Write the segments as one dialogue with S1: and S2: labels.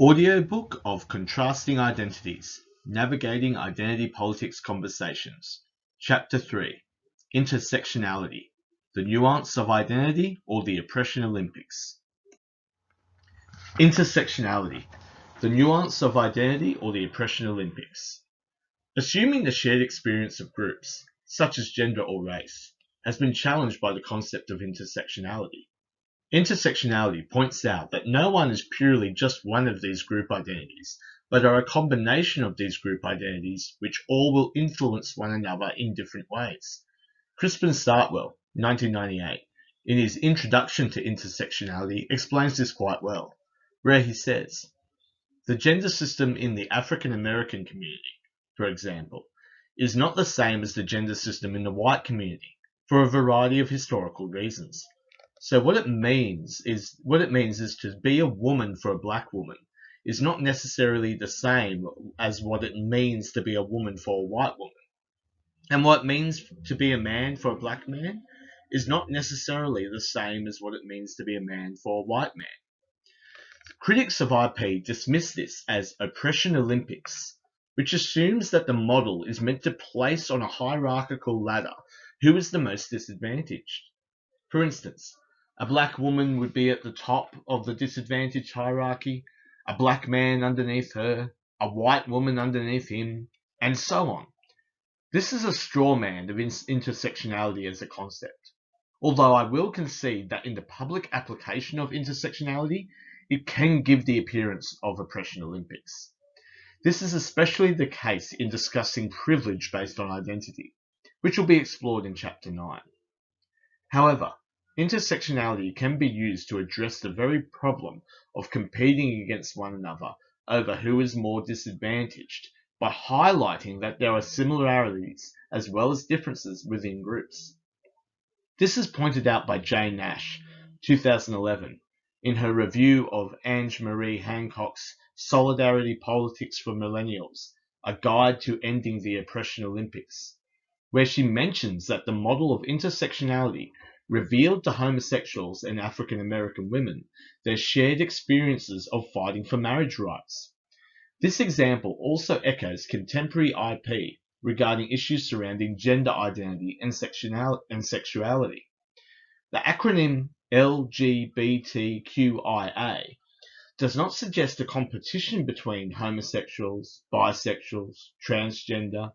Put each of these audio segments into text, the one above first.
S1: Audiobook of Contrasting Identities, Navigating Identity Politics Conversations, Chapter 3, Intersectionality, the Nuance of Identity or the Oppression Olympics. Intersectionality, the Nuance of Identity or the Oppression Olympics. Assuming the shared experience of groups, such as gender or race, has been challenged by the concept of intersectionality. Intersectionality points out that no one is purely just one of these group identities, but are a combination of these group identities which all will influence one another in different ways. Crispin Startwell, 1998, in his Introduction to Intersectionality, explains this quite well, where he says, "The gender system in the African American community, for example, is not the same as the gender system in the white community for a variety of historical reasons. So what it means is to be a woman for a black woman is not necessarily the same as what it means to be a woman for a white woman. And what it means to be a man for a black man is not necessarily the same as what it means to be a man for a white man." Critics of IP dismiss this as oppression Olympics, which assumes that the model is meant to place on a hierarchical ladder who is the most disadvantaged. For instance, a black woman would be at the top of the disadvantaged hierarchy, a black man underneath her, a white woman underneath him, and so on. This is a straw man of intersectionality as a concept, although I will concede that in the public application of intersectionality, it can give the appearance of oppression Olympics. This is especially the case in discussing privilege based on identity, which will be explored in Chapter 9. However, intersectionality can be used to address the very problem of competing against one another over who is more disadvantaged by highlighting that there are similarities as well as differences within groups. This is pointed out by Jane Nash, 2011, in her review of Ange Marie Hancock's Solidarity Politics for Millennials, A Guide to Ending the Oppression Olympics, where she mentions that the model of intersectionality revealed to homosexuals and African American women their shared experiences of fighting for marriage rights. This example also echoes contemporary IP regarding issues surrounding gender identity and sexuality. The acronym LGBTQIA does not suggest a competition between homosexuals, bisexuals, transgender,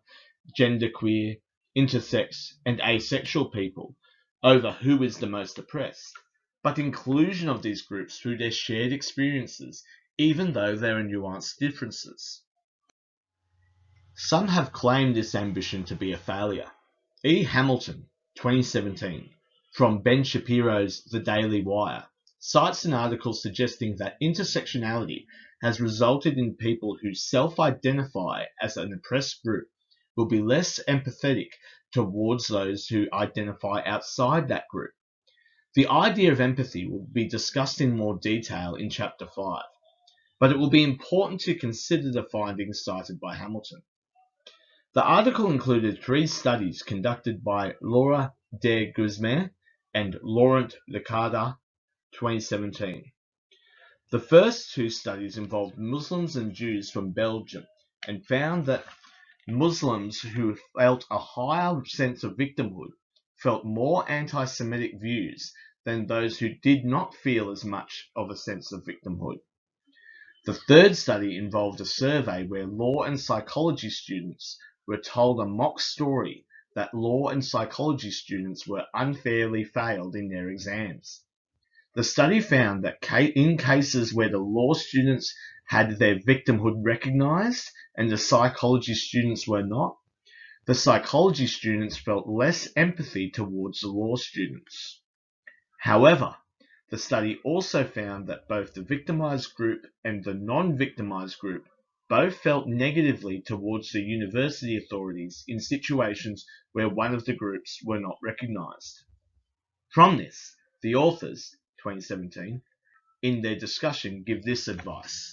S1: genderqueer, intersex, and asexual people over who is the most oppressed, but inclusion of these groups through their shared experiences, even though there are nuanced differences. Some have claimed this ambition to be a failure. E. Hamilton, 2017, from Ben Shapiro's The Daily Wire, cites an article suggesting that intersectionality has resulted in people who self-identify as an oppressed group will be less empathetic towards those who identify outside that group. The idea of empathy will be discussed in more detail in Chapter 5, but it will be important to consider the findings cited by Hamilton. The article included 3 studies conducted by Laura de Guzman and Laurent Licata, 2017. The first 2 studies involved Muslims and Jews from Belgium and found that Muslims who felt a higher sense of victimhood felt more anti-Semitic views than those who did not feel as much of a sense of victimhood. The third study involved a survey where law and psychology students were told a mock story that law and psychology students were unfairly failed in their exams. The study found that in cases where the law students had their victimhood recognized and the psychology students were not, the psychology students felt less empathy towards the law students. However, the study also found that both the victimized group and the non-victimized group both felt negatively towards the university authorities in situations where one of the groups were not recognized. From this, the authors, 2017, in their discussion give this advice.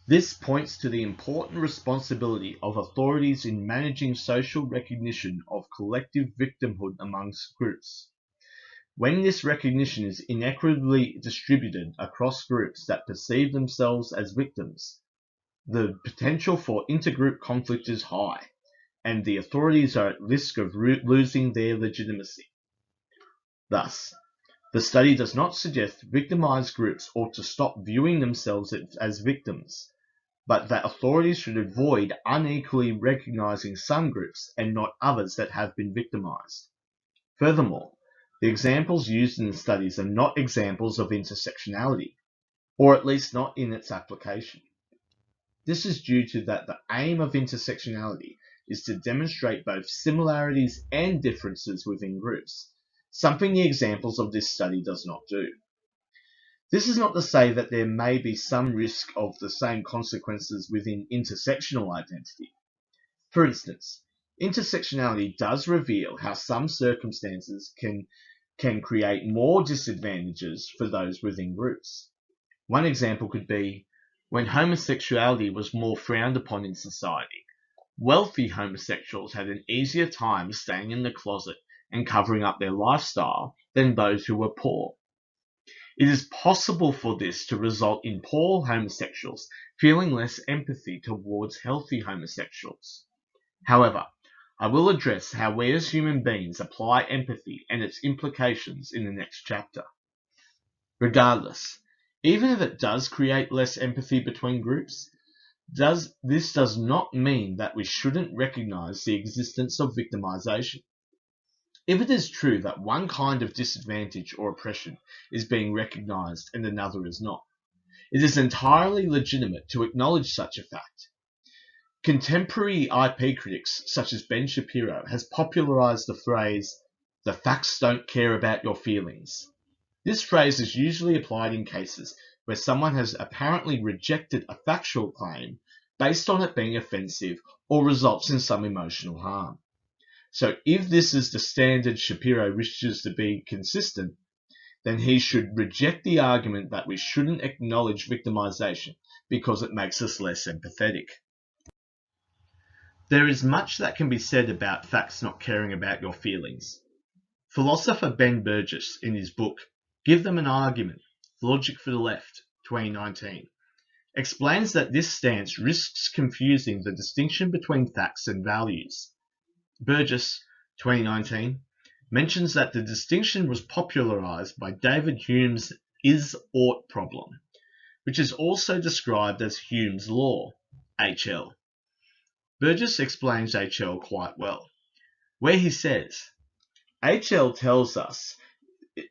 S1: This points to the important responsibility of authorities in managing social recognition of collective victimhood amongst groups. When this recognition is inequitably distributed across groups that perceive themselves as victims, the potential for intergroup conflict is high, and the authorities are at risk of losing their legitimacy. Thus, the study does not suggest victimized groups ought to stop viewing themselves as victims, but that authorities should avoid unequally recognizing some groups and not others that have been victimized. Furthermore, the examples used in the studies are not examples of intersectionality, or at least not in its application. This is due to that the aim of intersectionality is to demonstrate both similarities and differences within groups, something the examples of this study does not do. This is not to say that there may be some risk of the same consequences within intersectional identity. For instance, intersectionality does reveal how some circumstances can create more disadvantages for those within groups. One example could be when homosexuality was more frowned upon in society. Wealthy homosexuals had an easier time staying in the closet and covering up their lifestyle than those who were poor. It is possible for this to result in poor homosexuals feeling less empathy towards healthy homosexuals. However, I will address how we as human beings apply empathy and its implications in the next chapter. Regardless, even if it does create less empathy between groups, this does not mean that we shouldn't recognize the existence of victimization. If it is true that one kind of disadvantage or oppression is being recognized and another is not, it is entirely legitimate to acknowledge such a fact. Contemporary IP critics such as Ben Shapiro has popularized the phrase, "the facts don't care about your feelings." This phrase is usually applied in cases where someone has apparently rejected a factual claim based on it being offensive or results in some emotional harm. So if this is the standard Shapiro wishes to be consistent, then he should reject the argument that we shouldn't acknowledge victimization because it makes us less empathetic. There is much that can be said about facts not caring about your feelings. Philosopher Ben Burgess, in his book, Give Them an Argument, Logic for the Left, 2019, explains that this stance risks confusing the distinction between facts and values. Burgess, 2019, mentions that the distinction was popularized by David Hume's is-ought problem, which is also described as Hume's law, HL. Burgess explains HL quite well, where he says, HL tells us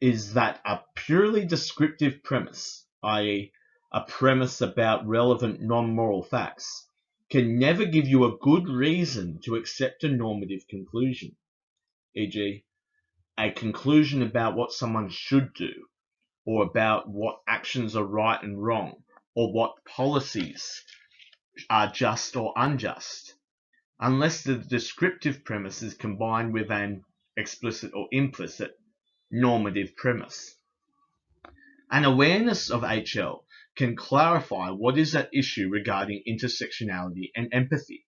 S1: is that a purely descriptive premise, i.e., a premise about relevant non-moral facts, can never give you a good reason to accept a normative conclusion, e.g., a conclusion about what someone should do, or about what actions are right and wrong, or what policies are just or unjust, unless the descriptive premise is combined with an explicit or implicit normative premise. An awareness of HL can clarify what is at issue regarding intersectionality and empathy.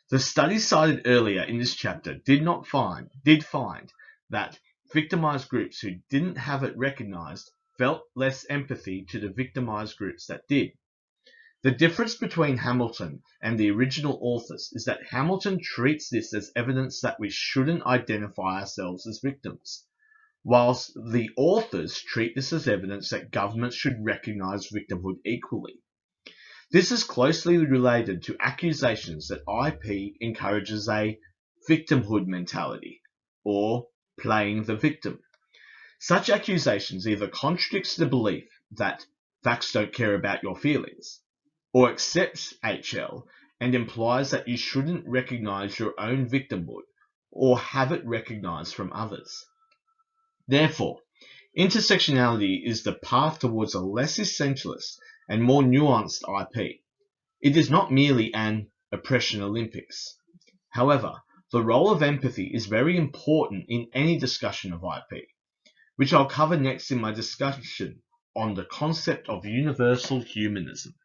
S1: The study cited earlier in this chapter did find that victimized groups who didn't have it recognized felt less empathy to the victimized groups that did. The difference between Hamilton and the original authors is that Hamilton treats this as evidence that we shouldn't identify ourselves as victims, whilst the authors treat this as evidence that governments should recognize victimhood equally. This is closely related to accusations that IP encourages a victimhood mentality, or playing the victim. Such accusations either contradicts the belief that facts don't care about your feelings, or accepts HL and implies that you shouldn't recognize your own victimhood or have it recognized from others. Therefore, intersectionality is the path towards a less essentialist and more nuanced IP. It is not merely an oppression Olympics. However, the role of empathy is very important in any discussion of IP, which I'll cover next in my discussion on the concept of universal humanism.